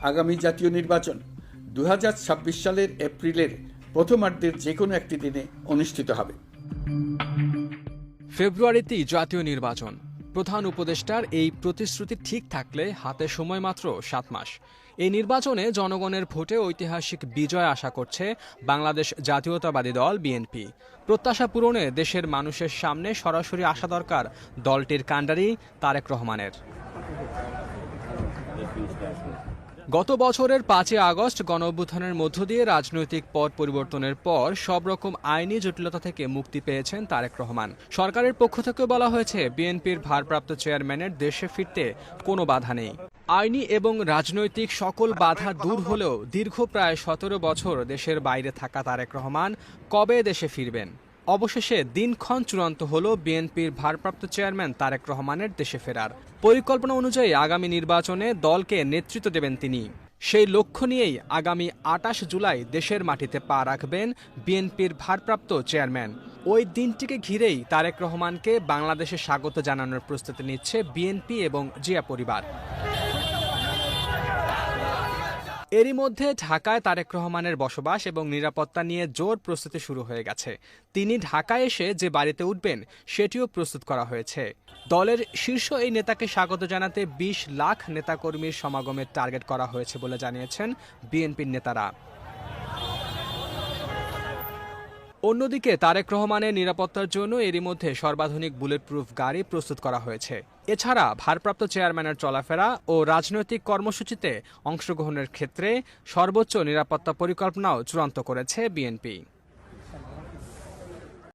আগামী জাতীয় নির্বাচন 2026 সালের এপ্রিলের প্রথমার্ধের যে কোনো একটি দিনে অনুষ্ঠিত হবে। ফেব্রুয়ারিতেই জাতীয় নির্বাচন। প্রধান উপদেষ্টার এই প্রতিশ্রুতি ঠিক থাকলে হাতে সময় মাত্র 7 মাস। এই নির্বাচনে জনগণের ভোটে ঐতিহাসিক বিজয় আশা করছে বাংলাদেশ জাতীয়তাবাদী দল বিএনপি। প্রত্যাশা পূরণে দেশের মানুষের সামনে সরাসরি আসা দরকার দলটির কাণ্ডারি তারেক রহমানের। গত বছরের 5 আগস্ট গণঅভ্যুত্থানের মধ্য দিয়ে রাজনৈতিক পট পরিবর্তনের পর সব রকম আইনি জটিলতা থেকে মুক্তি পেয়েছেন তারেক রহমান। সরকারের পক্ষ থেকে বলা হয়েছে বিএনপির ভারপ্রাপ্ত চেয়ারম্যানের দেশে ফিরতে কোনো বাধা নেই। আইনি এবং রাজনৈতিক সকল বাধা দূর হলেও দীর্ঘ প্রায় 17 বছর দেশের বাইরে থাকা তারেক রহমান কবে দেশে ফিরবেন? অবশেষে দিনক্ষণ চূড়ান্ত হল বিএনপির ভারপ্রাপ্ত চেয়ারম্যান তারেক রহমানের দেশে ফেরার। পরিকল্পনা অনুযায়ী আগামী নির্বাচনে দলকে নেতৃত্ব দেবেন তিনি। সেই লক্ষ্য নিয়েই আগামী 28 জুলাই দেশের মাটিতে পা রাখবেন বিএনপির ভারপ্রাপ্ত চেয়ারম্যান। ওই দিনটিকে ঘিরেই তারেক রহমানকে বাংলাদেশে স্বাগত জানানোর প্রস্তুতি নিচ্ছে বিএনপি এবং জিয়া পরিবার। এরই মধ্যে ঢাকায় তারেক রহমানের বসবাস এবং নিরাপত্তা নিয়ে জোর প্রস্তুতি শুরু হয়ে গেছে। তিনি ঢাকায় এসে যে বাড়িতে উঠবেন সেটিও প্রস্তুত করা হয়েছে। দলের শীর্ষ এই নেতাকে স্বাগত জানাতে 20 লাখ নেতাকর্মীর সমাগমের টার্গেট করা হয়েছে বলে জানিয়েছেন বিএনপির নেতারা। অন্যদিকে তারেক রহমানের নিরাপত্তার জন্য এরই মধ্যে সর্বাধুনিক বুলেট প্রুফ গাড়ি প্রস্তুত করা হয়েছে। এছাড়া ভারপ্রাপ্ত চেয়ারম্যানের চলাফেরা ও রাজনৈতিক কর্মসূচিতে অংশগ্রহণের ক্ষেত্রে সর্বোচ্চ নিরাপত্তা পরিকল্পনাও চূড়ান্ত করেছে বিএনপি।